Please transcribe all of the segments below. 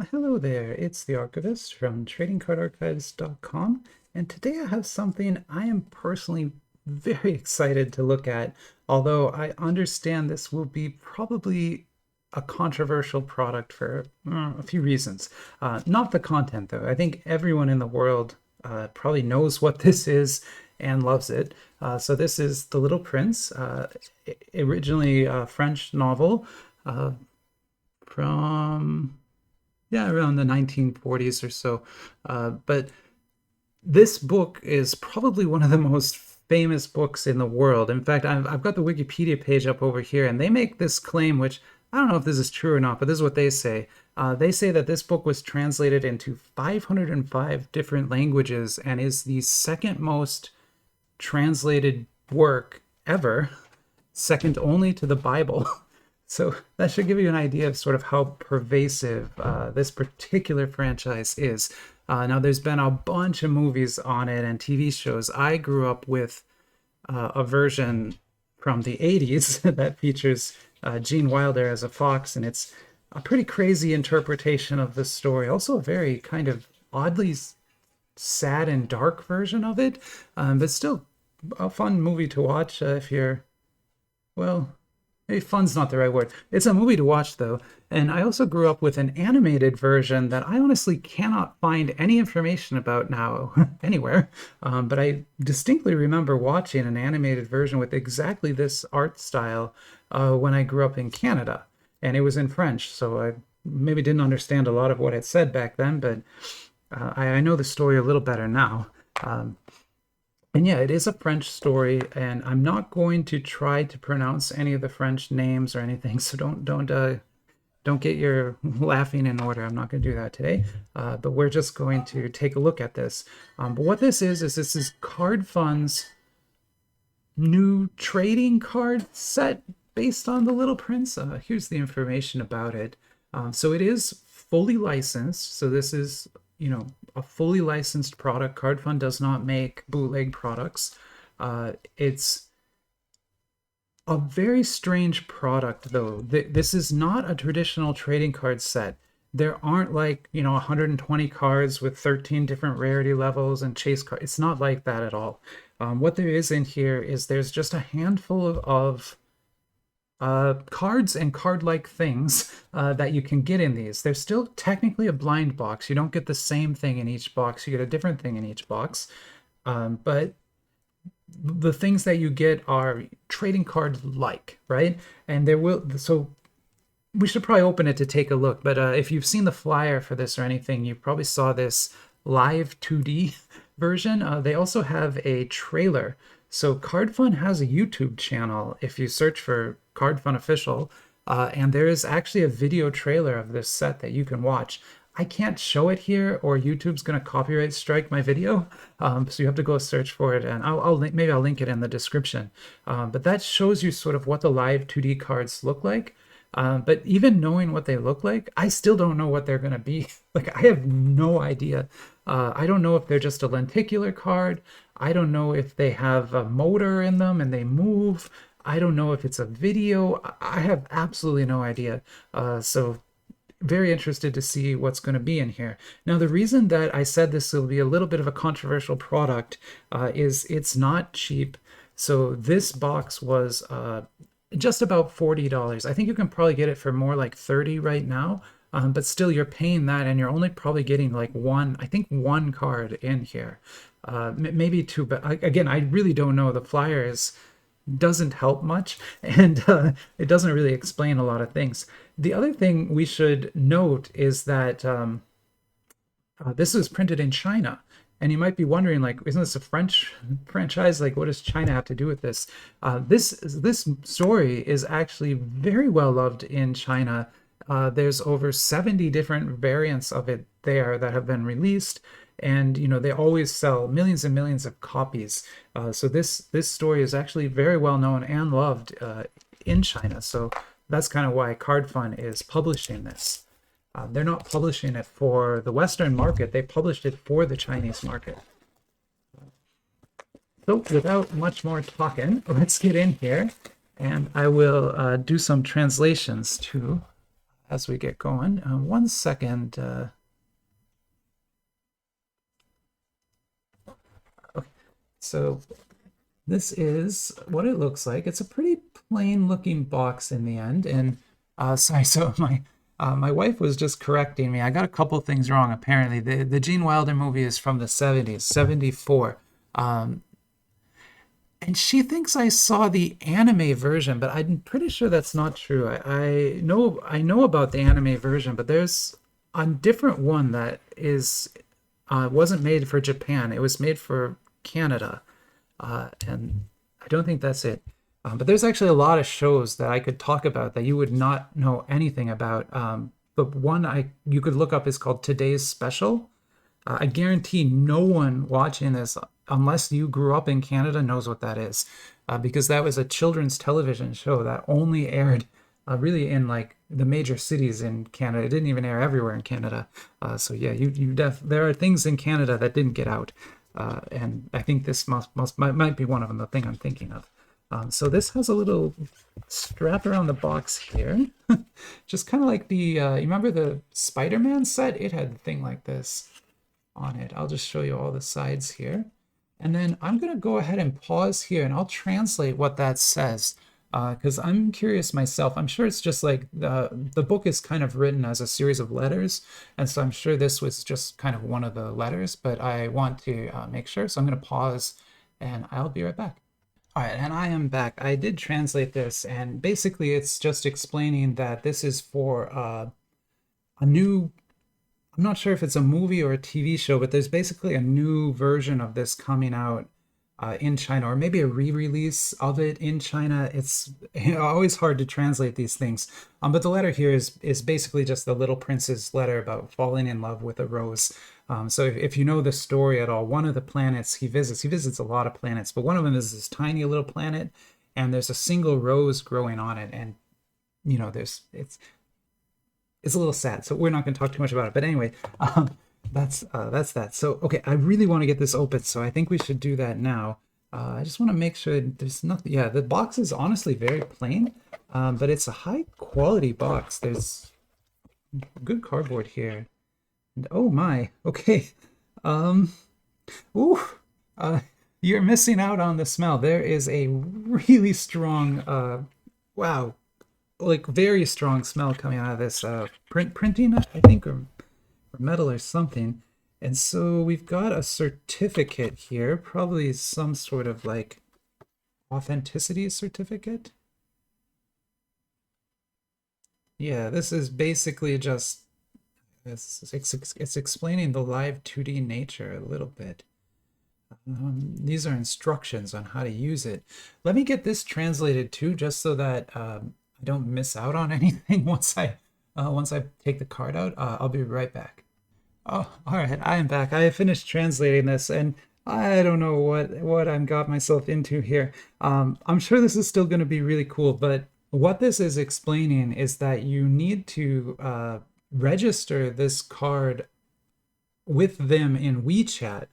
Hello there, it's the Archivist from tradingcardarchives.com, and today I have something I am personally very excited to look at, although I understand this will be probably a controversial product for a few reasons. Not the content, though. I think everyone in the world probably knows what this is and loves it. So this is The Little Prince, originally a French novel uh, from around the 1940s or so. But this book is probably one of the most famous books in the world. In fact, I've got the Wikipedia page up over here, and they make this claim, which I don't know if this is true or not, but this is what they say. They say that this book was translated into 505 different languages and is the second most translated work ever, second only to the Bible. So that should give you an idea of sort of how pervasive this particular franchise is. Now, there's been a bunch of movies on it and TV shows. I grew up with a version from the 80s that features Gene Wilder as a fox, and it's a pretty crazy interpretation of the story. Also, a very kind of oddly sad and dark version of it, but still a fun movie to watch if you're, well, maybe fun's not the right word. It's a movie to watch, though. And I also grew up with an animated version that I honestly cannot find any information about now anywhere. But I distinctly remember watching an animated version with exactly this art style when I grew up in Canada. And it was in French, so I maybe didn't understand a lot of what it said back then, but I know the story a little better now. Um, and yeah, it is a French story, and I'm not going to try to pronounce any of the French names or anything. So don't get your laughing in order. I'm not going to do that today. But we're just going to take a look at this. But what this is this is Card.Fun's new trading card set based on The Little Prince. Here's the information about it. So it is fully licensed. So this is, a fully licensed product. Card.Fun does not make bootleg products. It's a very strange product, though. This is not a traditional trading card set. There aren't 120 cards with 13 different rarity levels and chase cards. It's not like that at all. What there is in here is there's just a handful of cards and card-like things that you can get in these. They're still technically a blind box. You don't get the same thing in each box. You get a different thing in each box. But the things that you get are trading card-like, right? And so we should probably open it to take a look. But if you've seen the flyer for this or anything, you probably saw this live 2D version. They also have a trailer. So Card.Fun has a YouTube channel if you search for Card.Fun Official, and there is actually a video trailer of this set that you can watch. I can't show it here, or YouTube's going to copyright strike my video, so you have to go search for it, and maybe I'll link it in the description. But that shows you sort of what the live 2D cards look like. But even knowing what they look like, I still don't know what they're going to be. Like, I have no idea. I don't know if they're just a lenticular card. I don't know if they have a motor in them and they move. I don't know if it's a video. I have absolutely no idea. So very interested to see what's going to be in here. Now, the reason that I said this will be a little bit of a controversial product is it's not cheap. So this box was just about $40. I think you can probably get it for more like 30 right now. But still, you're paying that, and you're only probably getting like one card in here, maybe two. But again, I really don't know. The flyer doesn't help much, and it doesn't really explain a lot of things. The other thing we should note is that this was printed in China. And you might be wondering, like, isn't this a French franchise? Like, what does China have to do with this? This story is actually very well loved in China. There's over 70 different variants of it there that have been released, and they always sell millions and millions of copies. So this story is actually very well known and loved in China. So that's kind of why Card.Fun is publishing this. They're not publishing it for the Western market. They published it for the Chinese market. So without much more talking, let's get in here, and I will do some translations too. as we get going. 1 second. Okay, so this is what it looks like. It's a pretty plain looking box in the end. And sorry, so my wife was just correcting me. I got a couple things wrong, apparently. The Gene Wilder movie is from the 70s, 74. And she thinks I saw the anime version, but I'm pretty sure that's not true. I know about the anime version, but there's a different one that is wasn't made for Japan. It was made for Canada, and I don't think that's it. But there's actually a lot of shows that I could talk about that you would not know anything about. The one you could look up is called Today's Special. I guarantee no one watching this, unless you grew up in Canada, knows what that is, because that was a children's television show that only aired really in like the major cities in Canada. It didn't even air everywhere in Canada. So yeah, there are things in Canada that didn't get out, and I think this might be one of them. The thing I'm thinking of. So this has a little strap around the box here, just kind of like you remember the Spider-Man set? It had a thing like this on it. I'll just show you all the sides here. And then I'm going to go ahead and pause here and I'll translate what that says because I'm curious myself. I'm sure it's just like the book is kind of written as a series of letters. And so I'm sure this was just kind of one of the letters, but I want to make sure. So I'm going to pause and I'll be right back. All right, and I am back. I did translate this, and basically it's just explaining that this is for a new, I'm not sure if it's a movie or a TV show, but there's basically a new version of this coming out in China, or maybe a re-release of it in China. It's always hard to translate these things. But the letter here is basically just the Little Prince's letter about falling in love with a rose. So if you know the story at all, one of the planets he visits a lot of planets, but one of them is this tiny little planet, and there's a single rose growing on it, and it's a little sad, so we're not going to talk too much about it. But anyway, that's that. So okay, I really want to get this open, so I think we should do that now. I just want to make sure there's nothing. Yeah, the box is honestly very plain, but it's a high quality box. There's good cardboard here, and oh my, okay. Ooh, uh, you're missing out on the smell. There is a really strong, wow, like very strong smell coming out of this printing, I think, or metal or something. And so we've got a certificate here, probably some sort of like authenticity certificate. Yeah, this is basically just it's explaining the live 2D nature a little bit. These are instructions on how to use it. Let me get this translated too, just so that I don't miss out on anything once I take the card out. I'll be right back. Oh, all right, I am back. I finished translating this, and I don't know what I'm got myself into here. I'm sure this is still going to be really cool, but what this is explaining is that you need to register this card with them in WeChat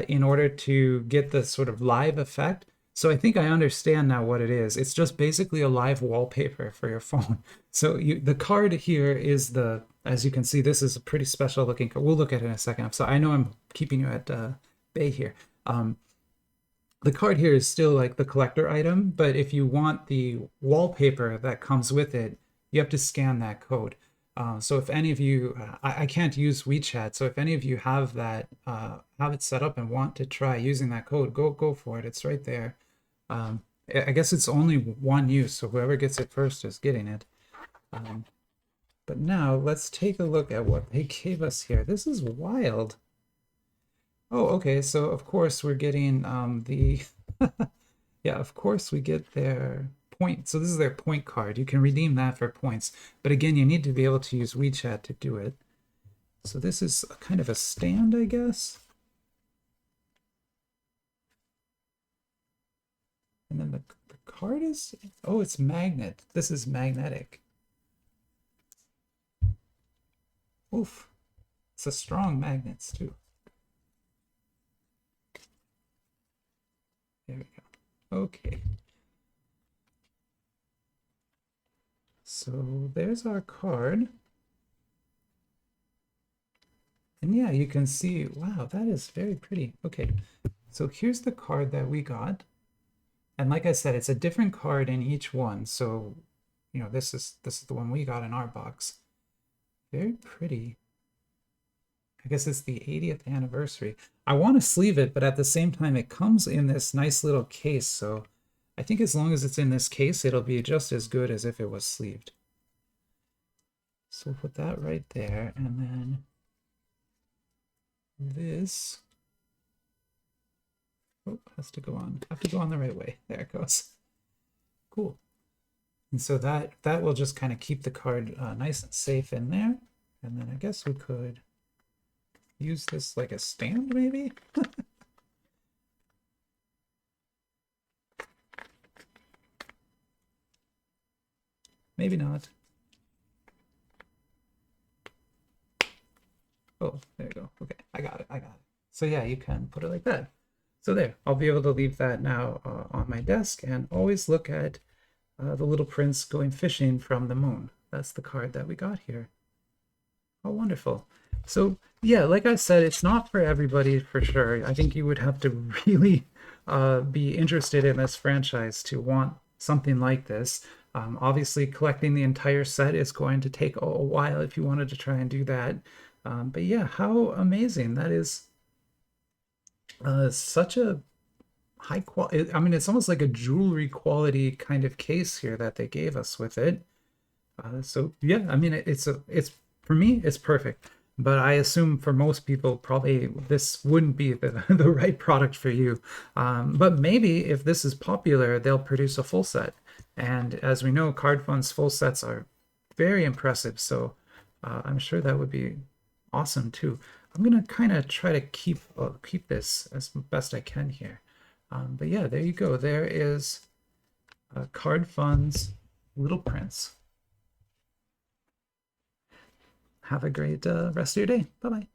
in order to get the sort of live effect. So I think I understand now what it is. It's just basically a live wallpaper for your phone. So the card here is as you can see, this is a pretty special looking card. We'll look at it in a second. So I know I'm keeping you at bay here. The card here is still like the collector item, but if you want the wallpaper that comes with it, you have to scan that code. So if any of you, I can't use WeChat, so if any of you have that, have it set up and want to try using that code, go for it. It's right there. I guess it's only one use, so whoever gets it first is getting it. But now let's take a look at what they gave us here. This is wild. Oh, okay, so of course we're getting yeah, of course we get their point. So this is their point card. You can redeem that for points. But again, you need to be able to use WeChat to do it. So this is kind of a stand, I guess. And then the card is, oh, it's magnet. This is magnetic. Oof. It's a strong magnets too. There we go. Okay. So there's our card. And yeah, you can see, wow, that is very pretty. Okay, so here's the card that we got. And like I said, it's a different card in each one. So, you know, this is the one we got in our box. Very pretty. I guess it's the 80th anniversary. I want to sleeve it, but at the same time, it comes in this nice little case. So I think as long as it's in this case, it'll be just as good as if it was sleeved. So we'll put that right there. And then this, oh, has to go on, have to go on the right way. There it goes. Cool. And so that will just kind of keep the card nice and safe in there. And then I guess we could use this like a stand, maybe? Maybe not. Oh, there you go. Okay, I got it. So yeah, you can put it like that. So there, I'll be able to leave that now on my desk and always look at the Little Prince going fishing from the moon. That's the card that we got here. Oh, wonderful. So yeah, like I said, it's not for everybody for sure. I think you would have to really be interested in this franchise to want something like this. Obviously, collecting the entire set is going to take a while if you wanted to try and do that. But yeah, how amazing. That is such a high quality. I mean, it's almost like a jewelry quality kind of case here that they gave us with it. So yeah, I mean, it's for me, it's perfect. But I assume for most people, probably this wouldn't be the right product for you. But maybe if this is popular, they'll produce a full set. And as we know, Card.Fun's full sets are very impressive. So I'm sure that would be awesome too. I'm gonna kind of try to keep this as best I can here. But yeah, there you go. There is Card.Fun's Little Prince. Have a great rest of your day. Bye bye.